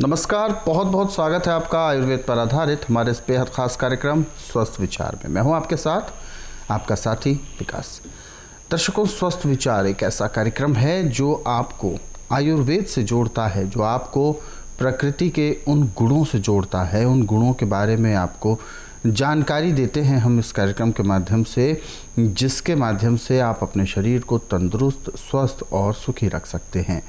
नमस्कार, बहुत बहुत स्वागत है आपका आयुर्वेद पर आधारित हमारे इस बेहद खास कार्यक्रम स्वस्थ विचार में। मैं हूं आपके साथ आपका साथी विकास। दर्शकों, स्वस्थ विचार एक ऐसा कार्यक्रम है जो आपको आयुर्वेद से जोड़ता है, जो आपको प्रकृति के उन गुणों से जोड़ता है, उन गुणों के बारे में आपको जानकारी देते हैं हम इस कार्यक्रम के माध्यम से, जिसके माध्यम से आप अपने शरीर को तंदुरुस्त, स्वस्थ और सुखी रख सकते हैं।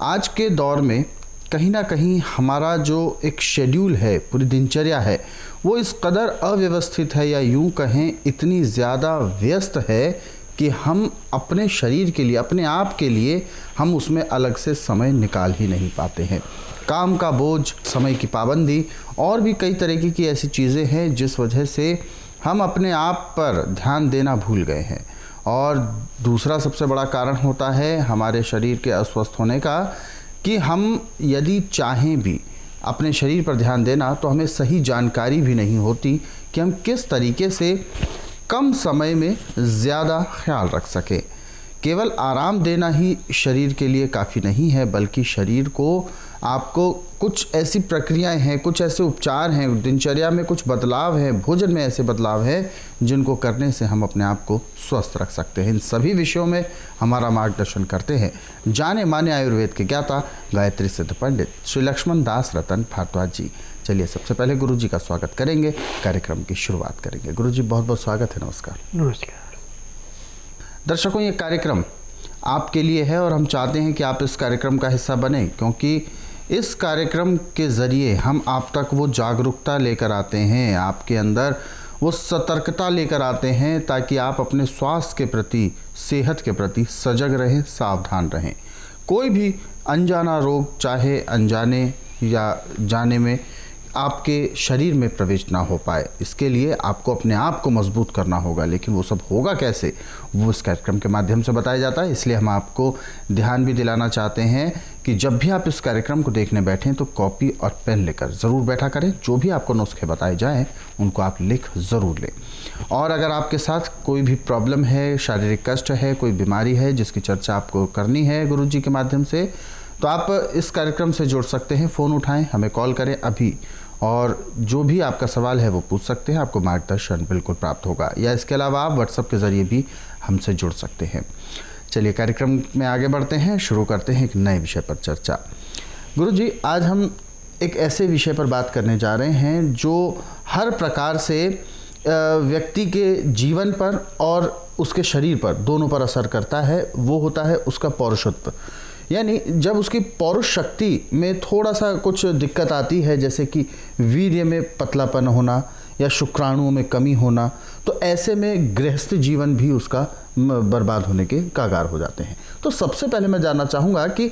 आज के दौर में कहीं ना कहीं हमारा जो एक शेड्यूल है, पूरी दिनचर्या है, वो इस कदर अव्यवस्थित है या यूं कहें इतनी ज़्यादा व्यस्त है कि हम अपने शरीर के लिए, अपने आप के लिए हम उसमें अलग से समय निकाल ही नहीं पाते हैं। काम का बोझ, समय की पाबंदी और भी कई तरीके की ऐसी चीज़ें हैं जिस वजह से हम अपने आप पर ध्यान देना भूल गए हैं। और दूसरा सबसे बड़ा कारण होता है हमारे शरीर के अस्वस्थ होने का कि हम यदि चाहें भी अपने शरीर पर ध्यान देना तो हमें सही जानकारी भी नहीं होती कि हम किस तरीके से कम समय में ज़्यादा ख्याल रख सकें। केवल आराम देना ही शरीर के लिए काफ़ी नहीं है, बल्कि शरीर को आपको कुछ ऐसी प्रक्रियाएं हैं, कुछ ऐसे उपचार हैं, दिनचर्या में कुछ बदलाव हैं, भोजन में ऐसे बदलाव हैं जिनको करने से हम अपने आप को स्वस्थ रख सकते हैं। इन सभी विषयों में हमारा मार्गदर्शन करते हैं जाने माने आयुर्वेद के ज्ञाता गायत्री सिद्ध पंडित श्री लक्ष्मण दास रतन भारद्वाज जी। चलिए सबसे पहले गुरु जी का स्वागत करेंगे, कार्यक्रम की शुरुआत करेंगे। गुरु जी बहुत बहुत स्वागत है। नमस्कार। नमस्कार दर्शकों, ये कार्यक्रम आपके लिए है और हम चाहते हैं कि आप इस कार्यक्रम का हिस्सा बने, क्योंकि इस कार्यक्रम के ज़रिए हम आप तक वो जागरूकता लेकर आते हैं, आपके अंदर वो सतर्कता लेकर आते हैं, ताकि आप अपने स्वास्थ्य के प्रति, सेहत के प्रति सजग रहें, सावधान रहें। कोई भी अनजाना रोग, चाहे अनजाने या जाने में, आपके शरीर में प्रवेश ना हो पाए, इसके लिए आपको अपने आप को मजबूत करना होगा। लेकिन वो सब होगा कैसे, वो इस कार्यक्रम के माध्यम से बताया जाता है। इसलिए हम आपको ध्यान भी दिलाना चाहते हैं कि जब भी आप इस कार्यक्रम को देखने बैठें तो कॉपी और पेन लेकर ज़रूर बैठा करें। जो भी आपको नुस्खे बताए जाएँ उनको आप लिख ज़रूर लें। और अगर आपके साथ कोई भी प्रॉब्लम है, शारीरिक कष्ट है, कोई बीमारी है जिसकी चर्चा आपको करनी है गुरु जी के माध्यम से, तो आप इस कार्यक्रम से जुड़ सकते हैं। फ़ोन उठाएं, हमें कॉल करें अभी, और जो भी आपका सवाल है वो पूछ सकते हैं। आपको मार्गदर्शन बिल्कुल प्राप्त होगा। या इसके अलावा आप व्हाट्सएप के ज़रिए भी हमसे जुड़ सकते हैं। चलिए कार्यक्रम में आगे बढ़ते हैं, शुरू करते हैं एक नए विषय पर चर्चा। गुरु जी, आज हम एक ऐसे विषय पर बात करने जा रहे हैं जो हर प्रकार से व्यक्ति के जीवन पर और उसके शरीर पर, दोनों पर असर करता है। वो होता है उसका पौरुषत्व। यानी जब उसकी पौरुष शक्ति में थोड़ा सा कुछ दिक्कत आती है, जैसे कि वीर्य में पतलापन होना या शुक्राणुओं में कमी होना, तो ऐसे में गृहस्थ जीवन भी उसका बर्बाद होने के कगार हो जाते हैं। तो सबसे पहले मैं जानना चाहूँगा कि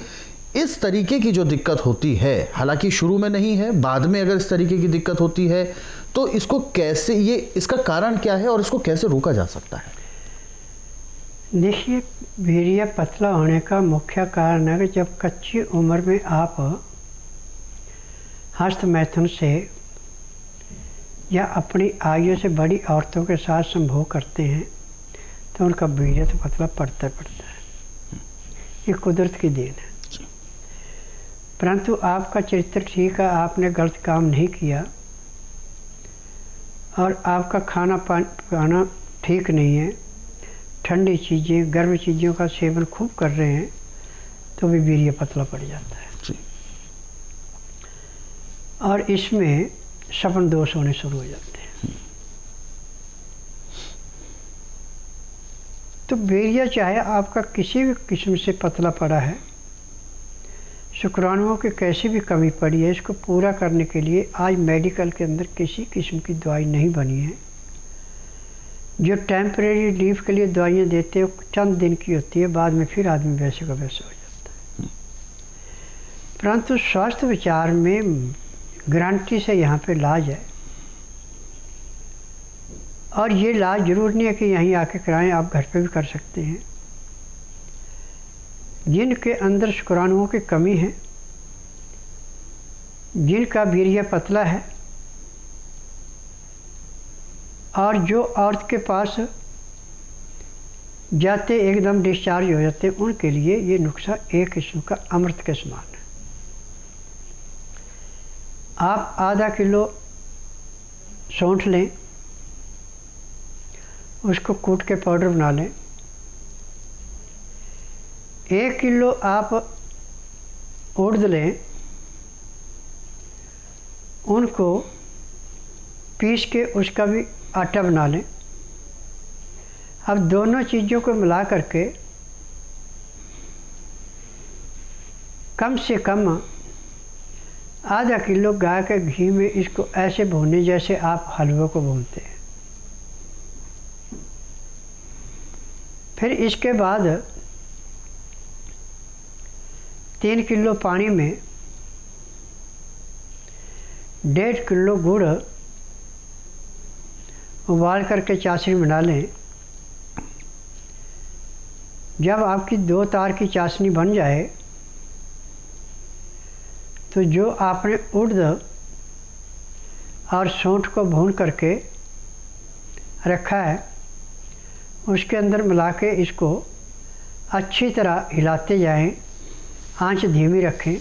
इस तरीके की जो दिक्कत होती है, हालांकि शुरू में नहीं है, बाद में अगर इस तरीके की दिक्कत होती है तो इसको कैसे, ये इसका कारण क्या है और इसको कैसे रोका जा सकता है? देखिए, वीर्य पतला होने का मुख्य कारण है कि जब कच्ची उम्र में आप हस्त मैथुन से या अपनी आयु से बड़ी औरतों के साथ संभोग करते हैं तो उनका वीर्य तो पतला पड़ता है। ये कुदरत की देन है। परंतु आपका चरित्र ठीक है, आपने गलत काम नहीं किया और आपका खाना पाना ठीक नहीं है, ठंडी चीज़ें, गर्म चीज़ों का सेवन खूब कर रहे हैं, तो भी वीर्य पतला पड़ जाता है जी। और इसमें सपन दोष होने शुरू हो जाते हैं। तो वीर्य चाहे आपका किसी भी किस्म से पतला पड़ा है, शुक्राणुओं की कैसी भी कमी पड़ी है, इसको पूरा करने के लिए आज मेडिकल के अंदर किसी किस्म की दवाई नहीं बनी है। जो टेम्परेरी रिलीफ के लिए दवाइयाँ देते हैं वो चंद दिन की होती है, बाद में फिर आदमी वैसे का वैसा हो जाता है। परंतु स्वास्थ्य विचार में गारंटी से यहाँ पे इलाज है, और ये इलाज जरूर नहीं है कि यहीं आके कराएं, आप घर पे भी कर सकते हैं। जिनके अंदर शुक्राणुओं की कमी है, जिनका वीर्य पतला है, और जो औरत के पास जाते एकदम डिस्चार्ज हो जाते हैं, उनके लिए ये नुस्खा एक किस्म का अमृत के समान है। आप आधा किलो सौंठ लें, उसको कूट के पाउडर बना लें। 1 किलो आप उड़द लें, उनको पीस के उसका भी आटा बना लें। अब दोनों चीज़ों को मिला करके कम से कम आधा किलो गाय के घी में इसको ऐसे भूनें जैसे आप हलवे को भूनते हैं। फिर इसके बाद 3 किलो पानी में 1.5 किलो गुड़ उबाल करके चाशनी बना लें। जब आपकी 2 तार की चाशनी बन जाए तो जो आपने उड़द और सौंठ को भून करके रखा है उसके अंदर मिला के इसको अच्छी तरह हिलाते जाएं, आंच धीमी रखें।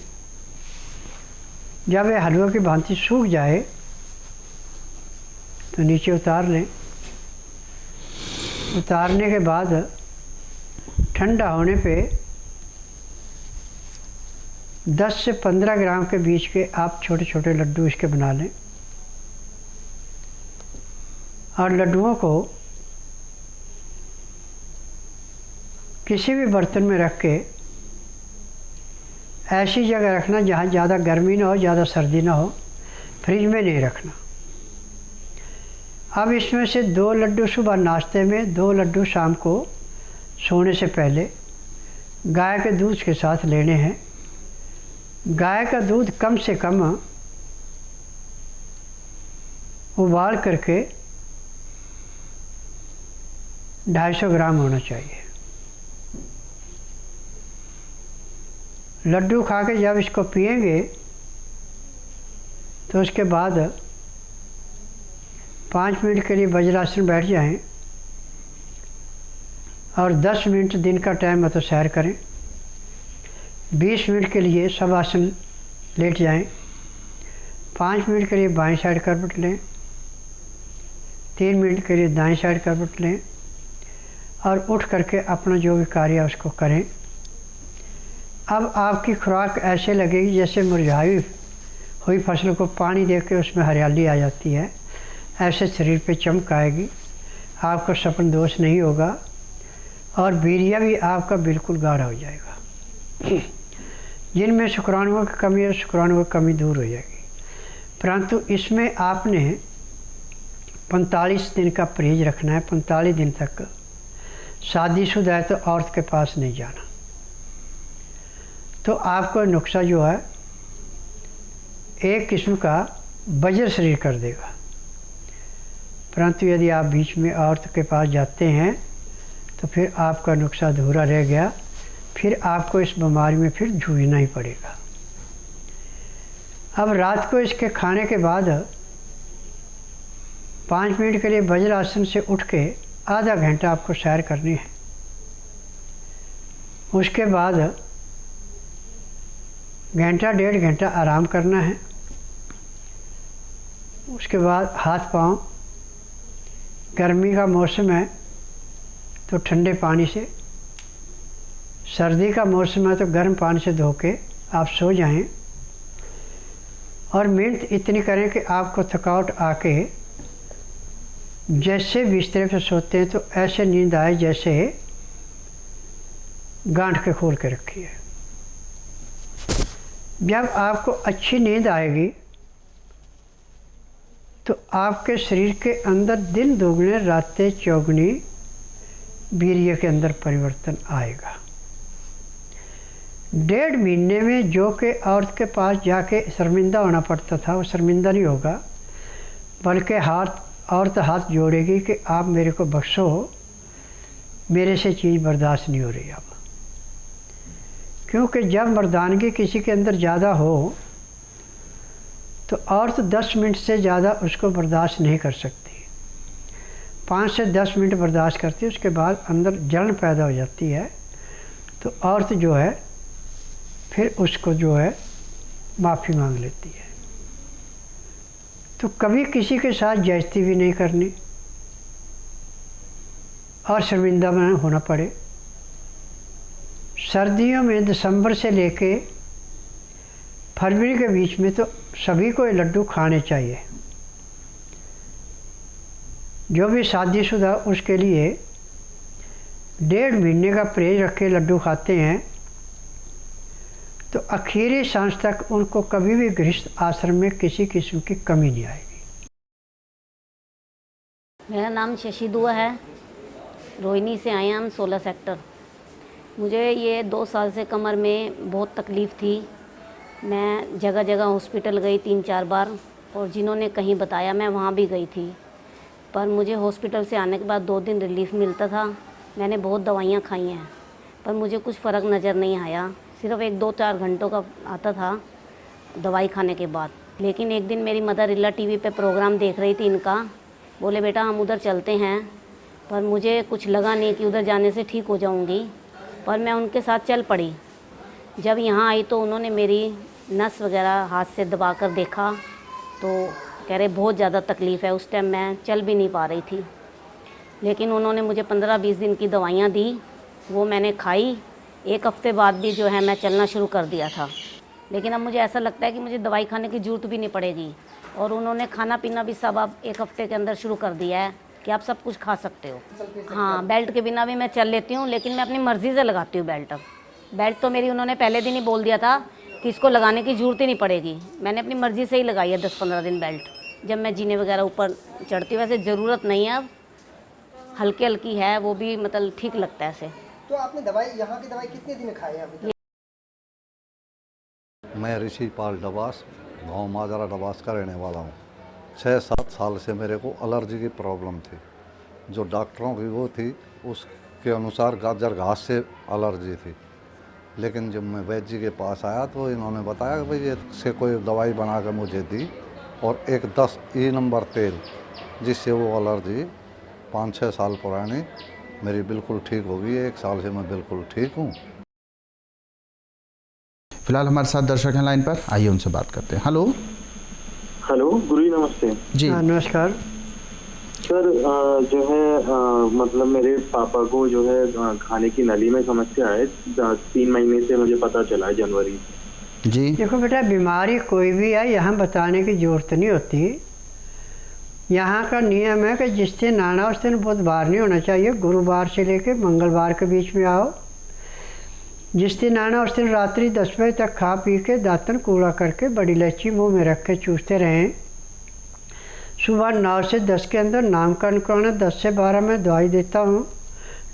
जब यह हलवे की भांति सूख जाए तो नीचे उतार लें। उतारने के बाद ठंडा होने पे 10 से 15 ग्राम के बीच के आप छोटे छोटे लड्डू इसके बना लें और लड्डुओं को किसी भी बर्तन में रख के ऐसी जगह रखना जहाँ ज़्यादा गर्मी ना हो, ज़्यादा सर्दी ना हो। फ्रिज में नहीं रखना। अब इसमें से 2 लड्डू सुबह नाश्ते में, 2 लड्डू शाम को सोने से पहले गाय के दूध के साथ लेने हैं। गाय का दूध कम से कम उबाल करके 250 ग्राम होना चाहिए। लड्डू खा के जब इसको पिएंगे तो उसके बाद 5 मिनट के लिए वज्रासन बैठ जाएं और 10 मिनट दिन का टाइम है तो सैर करें। 20 मिनट के लिए शवासन लेट जाएं। 5 मिनट के लिए बाएं साइड करवट लें। 3 मिनट के लिए दाएं साइड करवट लें और उठ करके अपना जो भी कार्य है उसको करें। अब आपकी खुराक ऐसे लगेगी जैसे मुरझाई हुई फसल को पानी दे के उसमें हरियाली आ जाती है, ऐसे शरीर पे चमक आएगी। आपका सपन दोष नहीं होगा और वीर्य भी आपका बिल्कुल गाढ़ा हो जाएगा। जिनमें शुक्राणुओं की कमी है, शुक्राणुओं की कमी दूर हो जाएगी। परंतु इसमें आपने 45 दिन का परहेज रखना है। 45 दिन तक शादीशुदा है तो औरत के पास नहीं जाना। तो आपको नुस्खा जो है एक किस्म का बजर शरीर कर देगा। परंतु यदि आप बीच में औरत के पास जाते हैं तो फिर आपका नुस्खा अधूरा रह गया। फिर आपको इस बीमारी में फिर जूझना ही पड़ेगा। अब रात को इसके खाने के बाद 5 मिनट के लिए वज्रासन से उठ के आधा घंटा आपको सैर करनी है। उसके बाद घंटा 1.5 घंटा आराम करना है। उसके बाद हाथ पांव, गर्मी का मौसम है तो ठंडे पानी से, सर्दी का मौसम है तो गर्म पानी से धो के आप सो जाएं। और मेहनत इतनी करें कि आपको थकावट आके जैसे बिस्तर पे सोते हैं तो ऐसे नींद आए जैसे गांठ के खोल के रखी है। जब आपको अच्छी नींद आएगी तो आपके शरीर के अंदर दिन दोगुने रातें चौगुनी वीर्य के अंदर परिवर्तन आएगा। 1.5 महीने में जो कि औरत के पास जाके शर्मिंदा होना पड़ता था वो शर्मिंदा नहीं होगा, बल्कि औरत हाथ जोड़ेगी कि आप मेरे को बख्शो, मेरे से चीज़ बर्दाश्त नहीं हो रही अब। क्योंकि जब मर्दानगी किसी के अंदर ज़्यादा हो तो औरत 10 मिनट से ज़्यादा उसको बर्दाश्त नहीं कर सकती। 5 से 10 मिनट बर्दाश्त करती है, उसके बाद अंदर जलन पैदा हो जाती है। तो औरत जो है फिर उसको जो है माफ़ी मांग लेती है। तो कभी किसी के साथ ज्यादती भी नहीं करनी और शर्मिंदा न होना पड़े। सर्दियों में दिसंबर से लेके फरवरी के बीच में तो सभी को ये लड्डू खाने चाहिए। जो भी शादीशुदा उसके लिए 1.5 महीने का परहेज रख के लड्डू खाते हैं तो आखिरी सांस तक उनको कभी भी गृहस्थ आश्रम में किसी किस्म की कमी नहीं आएगी। मेरा नाम शशि दुआ है, रोहिणी से आए हैं हम, 16 सेक्टर। मुझे ये 2 साल से कमर में बहुत तकलीफ़ थी। मैं जगह जगह हॉस्पिटल गई 3-4 बार, और जिन्होंने कहीं बताया मैं वहाँ भी गई थी, पर मुझे हॉस्पिटल से आने के बाद 2 दिन रिलीफ़ मिलता था। मैंने बहुत दवाइयाँ खाई हैं पर मुझे कुछ फ़र्क नज़र नहीं आया। सिर्फ 1-2-4 घंटों का आता था दवाई खाने के बाद। लेकिन एक दिन मेरी मदर इल्ला टीवी पे प्रोग्राम देख रही थी इनका, बोले बेटा हम उधर चलते हैं, पर मुझे कुछ लगा नहीं कि उधर जाने से ठीक हो जाऊंगी, पर मैं उनके साथ चल पड़ी। जब यहाँ आई तो उन्होंने मेरी नस वगैरह हाथ से दबा कर देखा तो कह रहे बहुत ज़्यादा तकलीफ़ है। उस टाइम मैं चल भी नहीं पा रही थी, लेकिन उन्होंने मुझे 15-20 दिन की दवाइयाँ दी, वो मैंने खाई। 1 हफ़्ते बाद भी जो है मैं चलना शुरू कर दिया था। लेकिन अब मुझे ऐसा लगता है कि मुझे दवाई खाने की ज़रूरत भी नहीं पड़ेगी, और उन्होंने खाना पीना भी सब अब 1 हफ़्ते के अंदर शुरू कर दिया है कि आप सब कुछ खा सकते हो। हाँ, बेल्ट के बिना भी मैं चल लेती हूँ, लेकिन मैं अपनी मर्ज़ी से लगाती हूँ बेल्ट। अब बेल्ट तो मेरी उन्होंने पहले दिन ही बोल दिया था कि इसको लगाने की ज़रूरत ही नहीं पड़ेगी। मैंने अपनी मर्ज़ी से ही लगाई है 10-15 दिन बेल्ट, जब मैं जीने वगैरह ऊपर चढ़ती हूँ। वैसे ज़रूरत नहीं है, अब हल्की हल्की है, वो भी मतलब ठीक लगता है ऐसे। तो आपने दवाई, यहाँ की दवाई कितने दिन खाई है अभी? मैं ऋषि पाल डबास, गाँव माजरा डबास का रहने वाला हूँ। 6-7 साल से मेरे को एलर्जी की प्रॉब्लम थी। जो डॉक्टरों की वो थी उसके अनुसार गाजर घास से एलर्जी थी, लेकिन जब मैं वैद्य जी के पास आया तो इन्होंने बताया कि भाई इससे कोई दवाई बना कर मुझे दी, और एक 10 ई नंबर तेल, जिससे वो एलर्जी 5-6 साल पुरानी मेरी बिल्कुल ठीक हो गई है। 1 साल से मैं बिल्कुल ठीक हूँ। फिलहाल हमारे साथ दर्शक हैं लाइन पर, आइए उनसे बात करते हैं। हेलो हेलो, गुरु जी नमस्ते। जी नमस्कार सर, जो है मतलब मेरे पापा को जो है खाने की नली में समस्या है। 3 महीने से मुझे पता चला है, जनवरी। जी देखो बेटा, बीमारी कोई भी है यहाँ बताने की ज़रूरत नहीं होती। यहाँ का नियम है कि जिस दिन आना उस दिन बुधवार नहीं होना चाहिए, गुरुवार से लेकर मंगलवार के बीच में आओ। जिस दिन आना उस दिन रात्रि 10 बजे तक खा पी के दातन कूड़ा करके बड़ी इलायची मुंह में रख के चूसते रहें। सुबह 9 से 10 के अंदर नामकरण कराना। 10 से 12 में दवाई देता हूँ।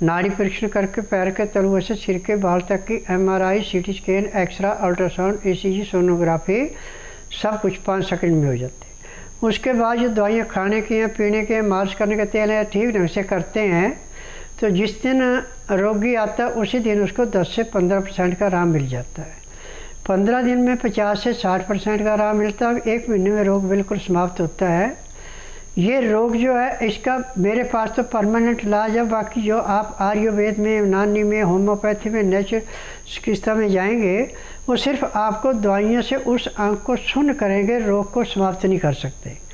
नाड़ी परीक्षण करके पैर के तलुए से सिर के बाल तक की MRI, CT scan, x-ray, ultrasound, ECG, sonography सब कुछ 5 सेकंड में हो जाते हैं। उसके बाद जो दवाइयाँ खाने की हैं, पीने के, मालिश करने के तेल है, ठीक ढंग से करते हैं तो जिस दिन रोगी आता है उसी दिन उसको 10 से 15% का आराम मिल जाता है। 15 दिन में 50 से 60% का आराम मिलता है। 1 महीने में रोग बिल्कुल समाप्त होता है। ये रोग जो है इसका मेरे पास तो परमानेंट इलाज है। बाकी जो आप आयुर्वेद में, यूनानी में, होम्योपैथी में, नेचर चिकित्सा में जाएंगे, वो सिर्फ आपको दवाइयों से उस अंग को शून्य करेंगे, रोग को समाप्त नहीं कर सकते।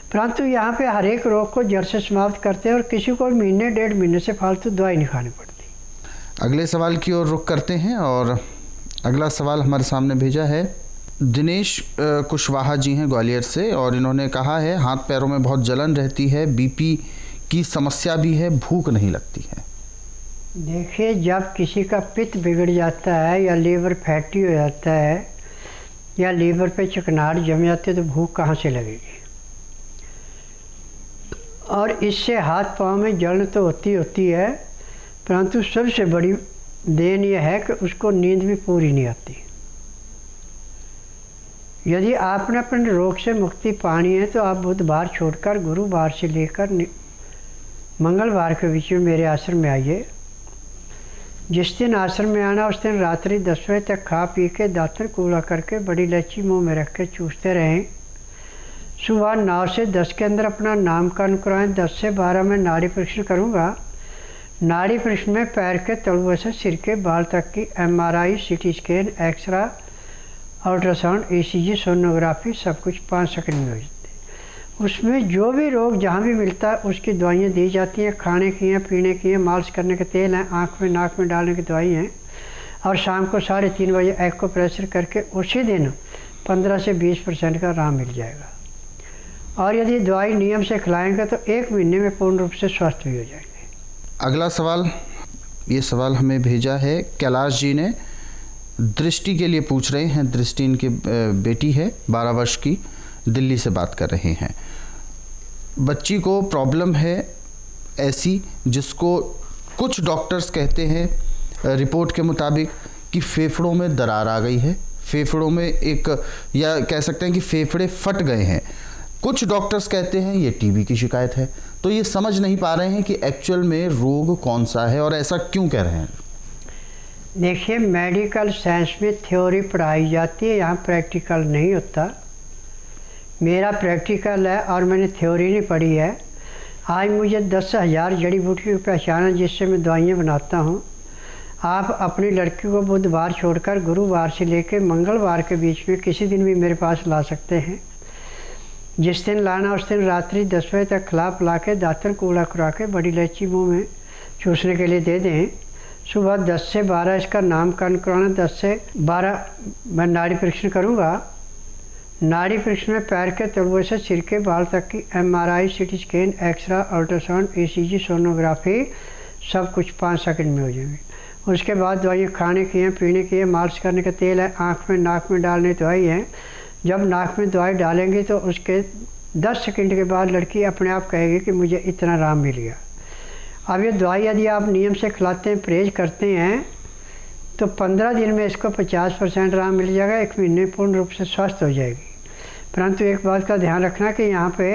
परंतु यहाँ पे हर एक रोग को जड़ से समाप्त करते हैं, और किसी को 1-1.5 महीने से फालतू दवाई नहीं खानी पड़ती। अगले सवाल की ओर रुख करते हैं, और अगला सवाल हमारे सामने भेजा है दिनेश कुशवाहा जी हैं ग्वालियर से, और इन्होंने कहा है हाथ पैरों में बहुत जलन रहती है, BP की समस्या भी है, भूख नहीं लगती है। देखिए, जब किसी का पित्त बिगड़ जाता है या लीवर फैटी हो जाता है या लीवर पे चिकनाहट जम जाती है तो भूख कहाँ से लगेगी। और इससे हाथ पाँव में जलन तो होती है, परंतु सबसे बड़ी देन यह है कि उसको नींद भी पूरी नहीं आती। यदि आपने अपने रोग से मुक्ति पानी है तो आप बुधवार छोड़कर गुरुवार से लेकर मंगलवार के बीच में मेरे आश्रम में आइए। जिस दिन आश्रम में आना उस दिन रात्रि 10 बजे तक खा पी के दातन कूड़ा करके बड़ी इलायची मुंह में रख के चूसते रहें। सुबह 9 से 10 के अंदर अपना नामकरण कराएं। 10 से 12 में नाड़ी परीक्षण करूँगा। नाड़ी परीक्षण में पैर के तलुए से सिर के बाल तक की MRI, CT scan, x-ray, ultrasound, ECG, sonography सब कुछ 5 सेकंड में हो जाते हैं। उसमें जो भी रोग जहाँ भी मिलता है उसकी दवाइयाँ दी जाती हैं, खाने की हैं, पीने की हैं, मालिश करने के तेल हैं, आँख में नाक में डालने की दवाई हैं, और शाम को 3:30 बजे एक्यूप्रेशर करके उसी दिन 15 से 20% का आराम मिल जाएगा। और यदि दवाई नियम से खिलाएंगे तो 1 महीने में पूर्ण रूप से स्वस्थ भी हो जाएंगे। अगला सवाल, ये सवाल हमें भेजा है कैलाश जी ने, दृष्टि के लिए पूछ रहे हैं। दृष्टि इनकी बेटी है, 12 वर्ष की, दिल्ली से बात कर रहे हैं। बच्ची को प्रॉब्लम है ऐसी जिसको कुछ डॉक्टर्स कहते हैं रिपोर्ट के मुताबिक कि फेफड़ों में दरार आ गई है, फेफड़ों में एक, या कह सकते हैं कि फेफड़े फट गए हैं। कुछ डॉक्टर्स कहते हैं ये टीबी की शिकायत है। तो ये समझ नहीं पा रहे हैं कि एक्चुअल में रोग कौन सा है और ऐसा क्यों कह रहे हैं। देखिए, मेडिकल साइंस में थ्योरी पढ़ाई जाती है, यहाँ प्रैक्टिकल नहीं होता। मेरा प्रैक्टिकल है और मैंने थ्योरी नहीं पढ़ी है। आज मुझे 10,000 जड़ी बूटी की पहचान है जिससे मैं दवाइयाँ बनाता हूँ। आप अपनी लड़की को बुधवार छोड़कर गुरुवार से लेकर मंगलवार के बीच में किसी दिन भी मेरे पास ला सकते हैं। जिस दिन लाना उस दिन रात्रि 10 बजे तक खिला पिला के दातन कूड़ा खुरा के बड़ी इलायची मुँह में चूसने के लिए दे दें। सुबह 10 से 12 इसका नामकरण कराना, 10 से 12 मैं नाड़ी परीक्षण करूँगा। नाड़ी परीक्षण में पैर के तलवे से सिर के बाल तक की MRI, CT scan, x-ray, ultrasound, ECG, sonography सब कुछ 5 सेकंड में हो जाएंगे। उसके बाद दवाइयाँ खाने की हैं, पीने की है, मालिश करने का तेल है, आँख में नाक में डालने दवाई है। जब नाक में दवाई डालेंगे तो उसके 10 सेकंड के बाद लड़की अपने आप कहेगी कि मुझे इतना आराम मिल गया। अब ये दवाई यदि आप नियम से खिलाते हैं, परहेज करते हैं, तो 15 दिन में इसको 50% आराम मिल जाएगा, 1 महीने पूर्ण रूप से स्वस्थ हो जाएगी। परंतु एक बात का ध्यान रखना कि यहाँ पे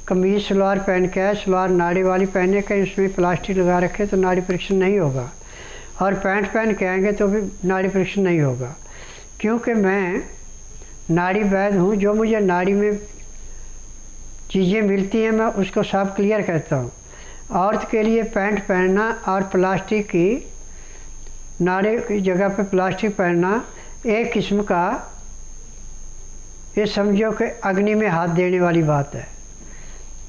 कमीज सलवार पहन के है, सलवार नाड़ी वाली पहने के, उसमें प्लास्टिक लगा रखे तो नाड़ी परीक्षण नहीं होगा, और पैंट पहन के आएंगे तो भी नाड़ी परीक्षण नहीं होगा। क्योंकि मैं नाड़ी वैद्य हूँ, जो मुझे नाड़ी में चीज़ें मिलती हैं मैं उसको सब क्लियर कहता हूँ। औरत के लिए पैंट पहनना और प्लास्टिक की नाड़ी की जगह पे प्लास्टिक पहनना एक किस्म का, ये समझो कि अग्नि में हाथ देने वाली बात है।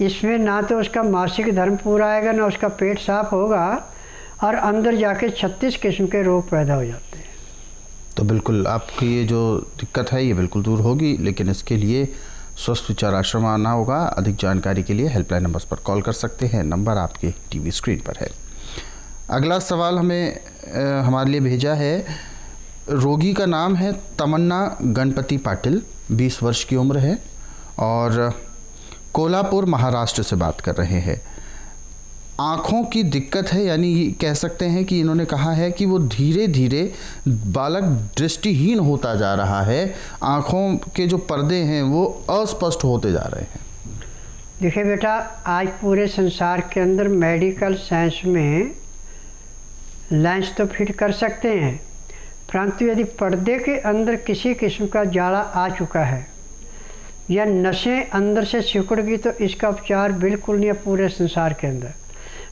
इसमें ना तो उसका मासिक धर्म पूरा आएगा, ना उसका पेट साफ होगा, और अंदर जाके 36 किस्म के रोग पैदा हो जाते हैं। तो बिल्कुल आपकी ये जो दिक्कत है ये बिल्कुल दूर होगी, लेकिन इसके लिए स्वस्थ विचार आश्रम आना होगा। अधिक जानकारी के लिए हेल्पलाइन नंबर्स पर कॉल कर सकते हैं, नंबर आपके टीवी स्क्रीन पर है। अगला सवाल हमें हमारे लिए भेजा है, रोगी का नाम है तमन्ना गणपति पाटिल, 20 वर्ष की उम्र है और कोल्हापुर महाराष्ट्र से बात कर रहे हैं। आँखों की दिक्कत है, यानी कह सकते हैं कि इन्होंने कहा है कि वो धीरे धीरे बालक दृष्टिहीन होता जा रहा है, आँखों के जो पर्दे हैं वो अस्पष्ट होते जा रहे हैं। देखिए बेटा, आज पूरे संसार के अंदर मेडिकल साइंस में लेंस तो फिट कर सकते हैं, परंतु यदि पर्दे के अंदर किसी किस्म का जाड़ा आ चुका है या नसें अंदर से सिकुड़ गई तो इसका उपचार बिल्कुल नहीं है पूरे संसार के अंदर,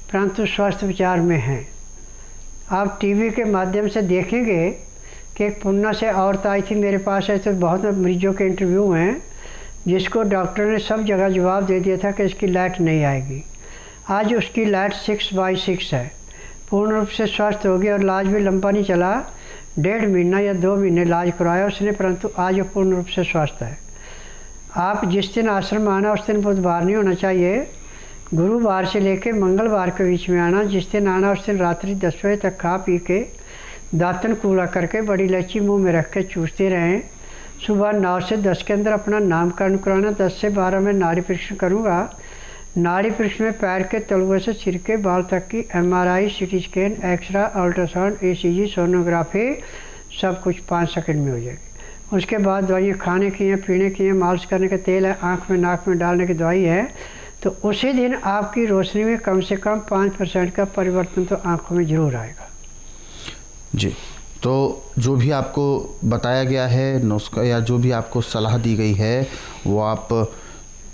परंतु स्वास्थ्य विचार में है। आप टीवी के माध्यम से देखेंगे कि एक पुन्ना से औरत आई थी मेरे पास, ऐसे बहुत मरीजों के इंटरव्यू हैं जिसको डॉक्टर ने सब जगह जवाब दे दिया था कि इसकी लाइट नहीं आएगी। आज उसकी लाइट 6/6 है, पूर्ण रूप से स्वस्थ हो गई और इलाज भी लंबा नहीं चला, 1.5 महीना या 2 महीने इलाज करवाया उसने, परंतु आज वो पूर्ण रूप से स्वस्थ है। आप जिस दिन आश्रम आना उस दिन बुधवार नहीं होना चाहिए, गुरुवार से लेकर मंगलवार के बीच में आना। जिस दिन आना उस दिन रात्रि 10 बजे तक खा पी के दातन कूड़ा करके बड़ी इलायची मुंह में रख के चूसते रहें। सुबह 9 से 10 के अंदर अपना नामकरण कराना। 10 से 12 में नाड़ी परीक्षण करूँगा। नाड़ी परीक्षण में पैर के तलवे से सिर के बाल तक की MRI, CT scan, x-ray, ultrasound, ECG, sonography सब कुछ 5 सेकंड में हो जाएगी। उसके बाद दवाइयाँ खाने की हैं, पीने की हैं, मालिश करने का तेल है, आँख में नाक में डालने की दवाई है। तो उसी दिन आपकी रोशनी में कम से कम 5% का परिवर्तन तो आँखों में ज़रूर आएगा। जी, तो जो भी आपको बताया गया है नुस्खा या जो भी आपको सलाह दी गई है वो आप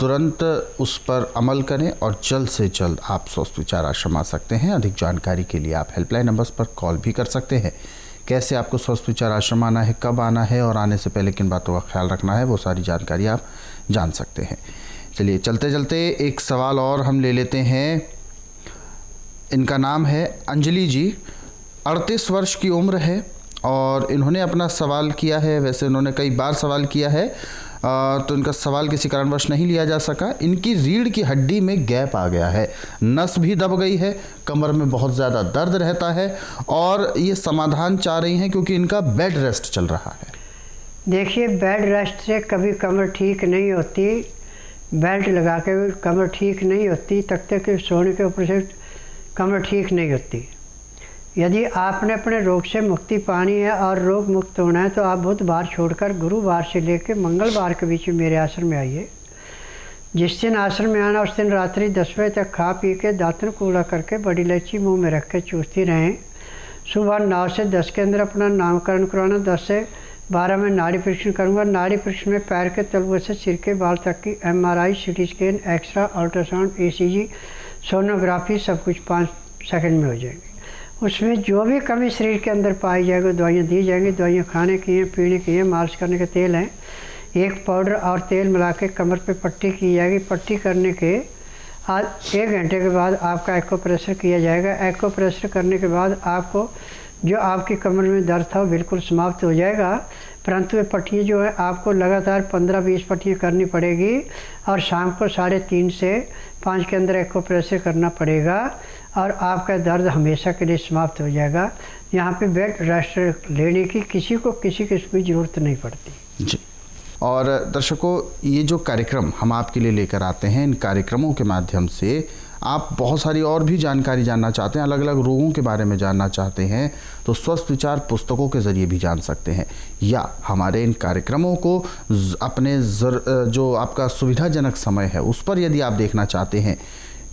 तुरंत उस पर अमल करें और जल्द से जल्द आप स्वस्थ विचार आश्रम आ सकते हैं। अधिक जानकारी के लिए आप हेल्पलाइन नंबर्स पर कॉल भी कर सकते हैं। कैसे आपको स्वस्थ विचार आश्रम आना है, कब आना है और आने से पहले किन बातों का ख्याल रखना है, वो सारी जानकारी आप जान सकते हैं। चलिए चलते चलते एक सवाल और हम ले लेते हैं। इनका नाम है अंजलि जी, 38 वर्ष की उम्र है और इन्होंने अपना सवाल किया है। वैसे इन्होंने कई बार सवाल किया है तो इनका सवाल किसी कारणवश नहीं लिया जा सका। इनकी रीढ़ की हड्डी में गैप आ गया है, नस भी दब गई है, कमर में बहुत ज़्यादा दर्द रहता है और ये समाधान चाह रही हैं क्योंकि इनका बेड रेस्ट चल रहा है। देखिए, बेड रेस्ट से कभी कमर ठीक नहीं होती, बेल्ट लगा के कमर ठीक नहीं होती, तख्ते के सोने के ऊपर से कमर ठीक नहीं होती। यदि आपने अपने रोग से मुक्ति पानी है और रोग मुक्त होना है तो आप बुधवार छोड़कर गुरुवार से लेकर मंगलवार के बीच में मेरे आश्रम में आइए। जिस दिन आश्रम में आना उस दिन रात्रि 10 बजे तक खा पी के दातन कूड़ा करके बड़ी इलायची मुंह में रख के चूसती रहें। सुबह 9 से 10 के अंदर अपना नामकरण करवाना। 10 से 12 में नाड़ी परीक्षण करूँगा। नाड़ी परीक्षण में पैर के तलवे से सिर के बाल तक की MRI, CT scan, x-ray, ultrasound, ECG, sonography सब कुछ 5 सेकंड में हो जाएगी। उसमें जो भी कमी शरीर के अंदर पाई जाएगी दवाइयाँ दी जाएंगी। दवाइयाँ खाने की हैं, पीने की हैं, मालिश करने के तेल हैं। एक पाउडर और तेल मिला के कमर पे पट्टी की जाएगी। पट्टी करने के आज 1 घंटे के बाद आपका एक्को प्रेशर किया जाएगा। एक्को प्रेशर करने के बाद आपको जो आपकी कमर में दर्द था वो बिल्कुल समाप्त हो जाएगा। परंतु ये पट्टियाँ जो है आपको लगातार 15-20 पट्टियाँ करनी पड़ेगी और शाम को 3:30 से 5 के अंदर एक्को प्रेशर करना पड़ेगा और आपका दर्द हमेशा के लिए समाप्त हो जाएगा। यहाँ पे बेड रेस्ट लेने की किसी किस्म की ज़रूरत नहीं पड़ती जी। और दर्शकों, ये जो कार्यक्रम हम आपके लिए लेकर आते हैं, इन कार्यक्रमों के माध्यम से आप बहुत सारी और भी जानकारी जानना चाहते हैं, अलग अलग रोगों के बारे में जानना चाहते हैं तो स्वस्थ विचार पुस्तकों के ज़रिए भी जान सकते हैं, या हमारे इन कार्यक्रमों को अपने जो आपका सुविधाजनक समय है उस पर यदि आप देखना चाहते हैं,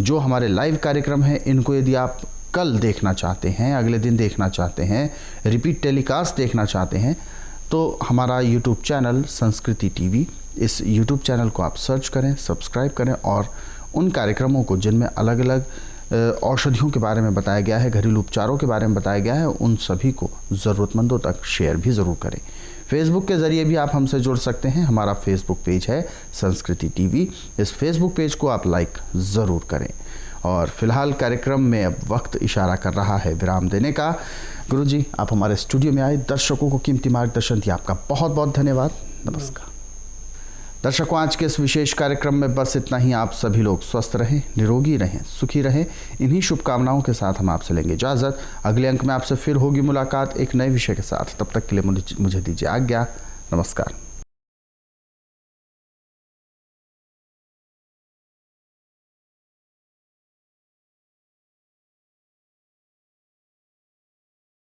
जो हमारे लाइव कार्यक्रम हैं इनको यदि आप कल देखना चाहते हैं, अगले दिन देखना चाहते हैं, रिपीट टेलीकास्ट देखना चाहते हैं, तो हमारा यूट्यूब चैनल संस्कृति टीवी, इस यूट्यूब चैनल को आप सर्च करें, सब्सक्राइब करें और उन कार्यक्रमों को जिनमें अलग अलग औषधियों के बारे में बताया गया है, घरेलू उपचारों के बारे में बताया गया है, उन सभी को ज़रूरतमंदों तक शेयर भी ज़रूर करें। फेसबुक के ज़रिए भी आप हमसे जुड़ सकते हैं। हमारा फेसबुक पेज है संस्कृति टीवी। इस फेसबुक पेज को आप लाइक ज़रूर करें। और फिलहाल कार्यक्रम में अब वक्त इशारा कर रहा है विराम देने का। गुरुजी, आप हमारे स्टूडियो में आए, दर्शकों को कीमती मार्गदर्शन दिया, आपका बहुत बहुत धन्यवाद। नमस्कार दर्शकों, आज के इस विशेष कार्यक्रम में बस इतना ही। आप सभी लोग स्वस्थ रहें, निरोगी रहें, सुखी रहें। इन्हीं शुभकामनाओं के साथ हम आपसे लेंगे इजाज़त। अगले अंक में आपसे फिर होगी मुलाकात एक नए विषय के साथ। तब तक के लिए मुझे दीजिए आज्ञा। नमस्कार।